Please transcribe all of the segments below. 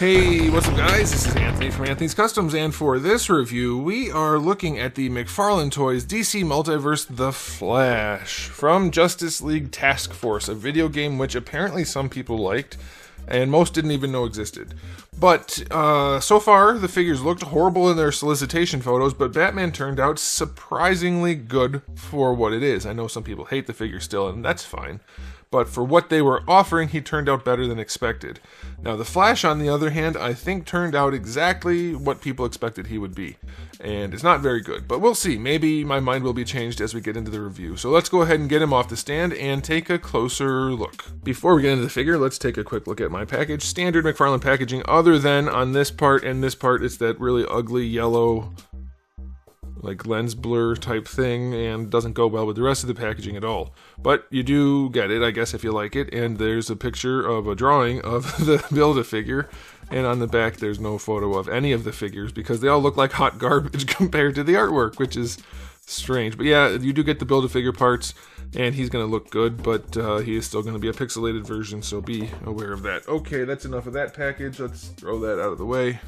Hey, what's up guys? This is Anthony from Anthony's Customs, and for this review, we are looking at the McFarlane Toys DC Multiverse The Flash from Justice League Task Force, a video game which apparently some people liked, and most didn't even know existed. But so far, the figures looked horrible in their solicitation photos, but Batman turned out surprisingly good for what it is. I know some people hate the figure still, and that's fine. But for what they were offering, he turned out better than expected. Now, the Flash, on the other hand, I think turned out exactly what people expected he would be. And it's not very good, but we'll see. Maybe my mind will be changed as we get into the review. So let's go ahead and get him off the stand and take a closer look. Before we get into the figure, let's take a quick look at my package. Standard McFarlane packaging, other than on this part and this part, it's that really ugly yellow, like lens blur type thing, and doesn't go well with the rest of the packaging at all. But you do get it, I guess, if you like it, and there's a picture of a drawing of the Build-A-Figure, and on the back there's no photo of any of the figures because they all look like hot garbage compared to the artwork, which is strange. But yeah, you do get the Build-A-Figure parts, and he's going to look good, but he is still going to be a pixelated version, so be aware of that. Okay, that's enough of that package. Let's throw that out of the way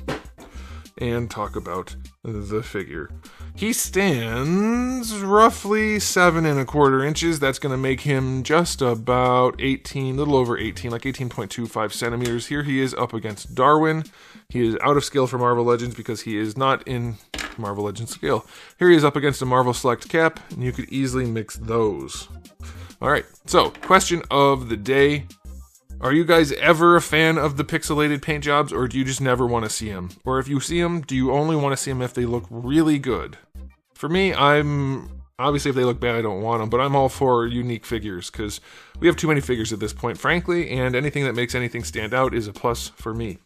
and talk about the figure. He stands roughly 7 1/4 inches. That's going to make him just about 18, a little over 18, like 18.25 centimeters. Here he is up against Darwin. He is out of scale for Marvel Legends because he is not in Marvel Legends scale. Here he is up against a Marvel Select cap, and you could easily mix those. Alright, so question of the day. Are you guys ever a fan of the pixelated paint jobs, or do you just never want to see them? Or if you see them, do you only want to see them if they look really good? For me, obviously if they look bad, I don't want them, but I'm all for unique figures, because we have too many figures at this point, frankly, and anything that makes anything stand out is a plus for me.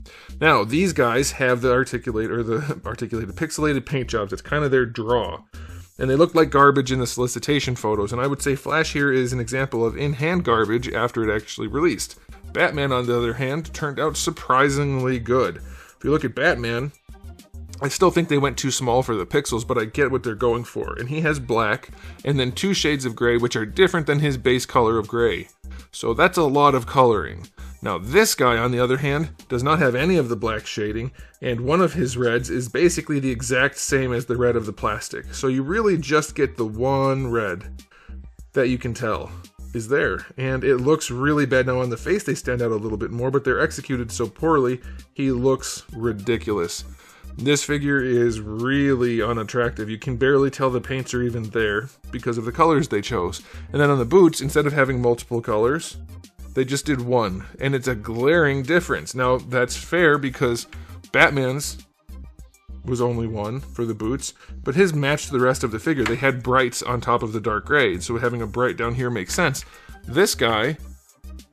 Now, these guys have the articulated pixelated paint jobs. It's kind of their draw. And they look like garbage in the solicitation photos, and I would say Flash here is an example of in-hand garbage after it actually released. Batman, on the other hand, turned out surprisingly good. If you look at Batman, I still think they went too small for the pixels, but I get what they're going for. And he has black, and then 2 shades of gray, which are different than his base color of gray. So that's a lot of coloring. Now this guy, on the other hand, does not have any of the black shading, and one of his reds is basically the exact same as the red of the plastic. So you really just get the one red that you can tell is there, and it looks really bad. Now on the face they stand out a little bit more, but they're executed so poorly, he looks ridiculous. This figure is really unattractive. You can barely tell the paints are even there because of the colors they chose. And then on the boots, instead of having multiple colors, they just did one, and it's a glaring difference. Now that's fair because Batman's was only one for the boots, but his matched the rest of the figure. They had brights on top of the dark gray, so having a bright down here makes sense. This guy,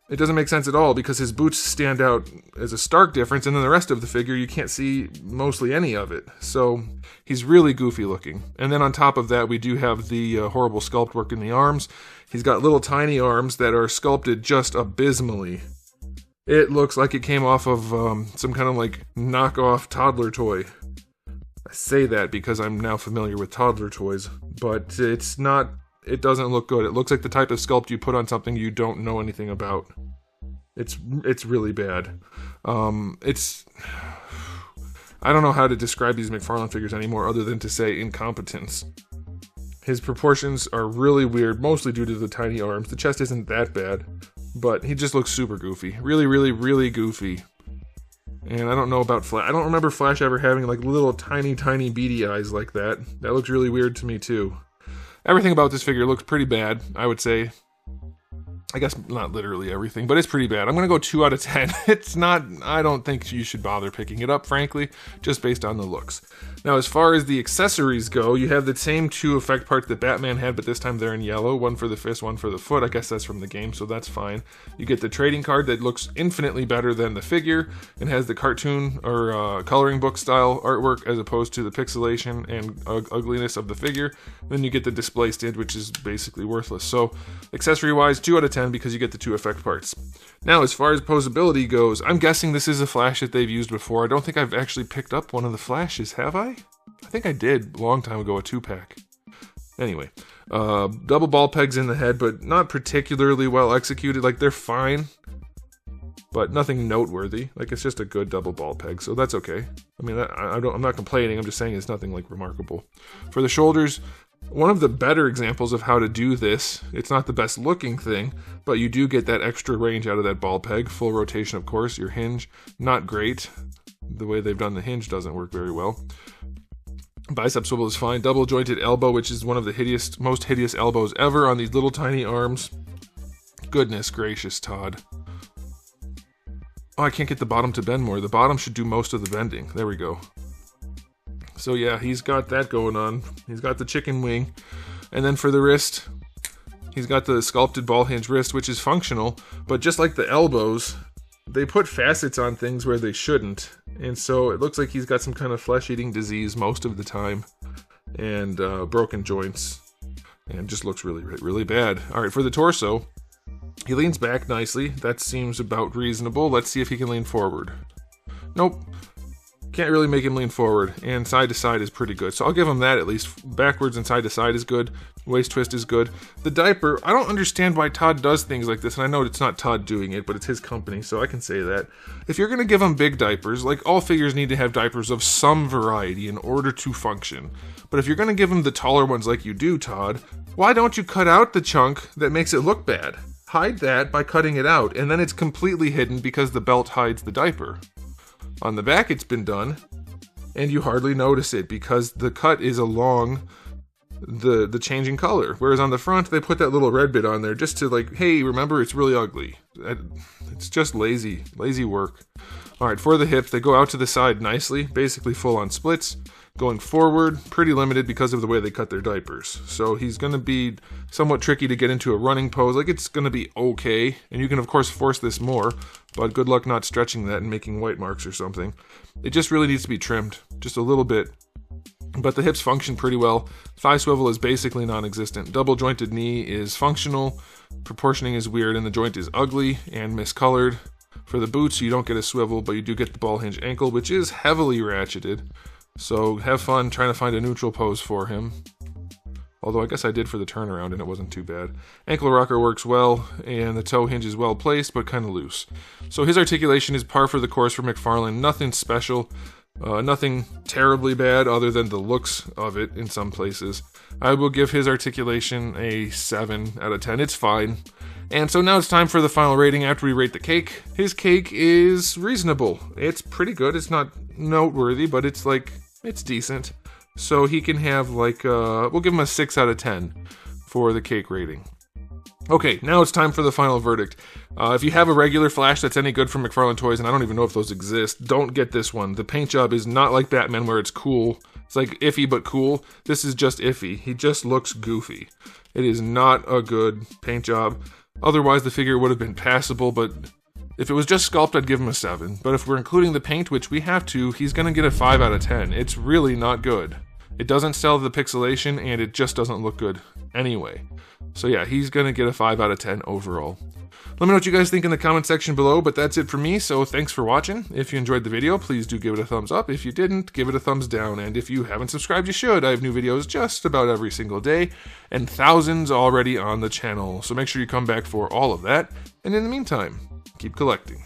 it doesn't make sense at all because his boots stand out as a stark difference, and then the rest of the figure you can't see mostly any of it. So he's really goofy looking. And then on top of that we do have the horrible sculpt work in the arms. He's got little tiny arms that are sculpted just abysmally. It looks like it came off of some kind of like knockoff toddler toy. I say that because I'm now familiar with toddler toys, but it's not, it doesn't look good. It looks like the type of sculpt you put on something you don't know anything about. It's really bad. I don't know how to describe these McFarlane figures anymore other than to say incompetence. His proportions are really weird, mostly due to the tiny arms. The chest isn't that bad, but he just looks super goofy. Really, really, really goofy. And I don't know about Flash. I don't remember Flash ever having like little tiny beady eyes like that. That looks really weird to me too. Everything about this figure looks pretty bad, I would say. I guess not literally everything, but it's pretty bad. I'm going to go 2 out of 10. It's not, I don't think you should bother picking it up, frankly, just based on the looks. Now, as far as the accessories go, you have the same 2 effect parts that Batman had, but this time they're in yellow. One for the fist, one for the foot. I guess that's from the game, so that's fine. You get the trading card that looks infinitely better than the figure and has the cartoon or coloring book style artwork as opposed to the pixelation and ugliness of the figure. Then you get the display stand, which is basically worthless. So, accessory-wise, 2 out of 10 because you get the 2 effect parts. Now, as far as poseability goes, I'm guessing this is a Flash that they've used before. I don't think I've actually picked up one of the Flashes, have I? I think I did a long time ago, a 2-pack. Anyway, double ball pegs in the head, but not particularly well executed. Like, they're fine. but nothing noteworthy. Like, it's just a good double ball peg, so that's okay. I mean, I'm not complaining, I'm just saying it's nothing like remarkable. For the shoulders, one of the better examples of how to do this, it's not the best looking thing, but you do get that extra range out of that ball peg. Full rotation, of course. Your hinge, not great. The way they've done the hinge doesn't work very well. Bicep swivel is fine. Double jointed elbow, which is one of the most hideous elbows ever on these little tiny arms. Goodness gracious, Todd. Oh, I can't get the bottom to bend more. The bottom should do most of the bending. There we go. So yeah, he's got that going on. He's got the chicken wing. And then for the wrist, he's got the sculpted ball hinge wrist, which is functional, but just like the elbows, they put facets on things where they shouldn't. And so it looks like he's got some kind of flesh-eating disease most of the time, and broken joints, and just looks really, really bad. All right, for the torso, he leans back nicely. That seems about reasonable. Let's see if he can lean forward. Nope. Can't really make him lean forward, and side to side is pretty good. So I'll give him that at least. Backwards and side to side is good. Waist twist is good. The diaper, I don't understand why Todd does things like this, and I know it's not Todd doing it, but it's his company, so I can say that. If you're going to give him big diapers, like all figures need to have diapers of some variety in order to function. But if you're going to give him the taller ones like you do, Todd, why don't you cut out the chunk that makes it look bad? Hide that by cutting it out, and then it's completely hidden because the belt hides the diaper. On the back it's been done, and you hardly notice it because the cut is along the changing color. Whereas on the front, they put that little red bit on there just to like, hey, remember, it's really ugly. It's just lazy work. All right, for the hips, they go out to the side nicely, basically full on splits. Going forward, pretty limited because of the way they cut their diapers. So he's going to be somewhat tricky to get into a running pose. Like, it's going to be okay, and you can of course force this more, but good luck not stretching that and making white marks or something. It just really needs to be trimmed, just a little bit. But the hips function pretty well. Thigh swivel is basically non-existent. Double jointed knee is functional. Proportioning is weird, and the joint is ugly and miscolored. For the boots, you don't get a swivel, but you do get the ball hinge ankle, which is heavily ratcheted. So have fun trying to find a neutral pose for him. Although I guess I did for the turnaround and it wasn't too bad. Ankle rocker works well, and the toe hinge is well placed, but kind of loose. So his articulation is par for the course for McFarlane. Nothing special. Nothing terribly bad other than the looks of it in some places. I will give his articulation a 7 out of 10. It's fine. And so now it's time for the final rating after we rate the cake. His cake is reasonable. It's pretty good. It's not noteworthy, but it's decent. So he can have we'll give him a 6 out of 10 for the cake rating. Okay, now it's time for the final verdict. If you have a regular Flash that's any good from McFarlane Toys, and I don't even know if those exist, don't get this one. The paint job is not like Batman where it's cool. It's like iffy but cool. This is just iffy. He just looks goofy. It is not a good paint job. Otherwise, the figure would have been passable, but if it was just sculpt, I'd give him a 7. But if we're including the paint, which we have to, he's going to get a 5 out of 10. It's really not good. It doesn't sell the pixelation, and it just doesn't look good anyway. So yeah, he's going to get a 5 out of 10 overall. Let me know what you guys think in the comment section below, but that's it for me, so thanks for watching. If you enjoyed the video, please do give it a thumbs up. If you didn't, give it a thumbs down. And if you haven't subscribed, you should. I have new videos just about every single day, and thousands already on the channel. So make sure you come back for all of that. And in the meantime, keep collecting.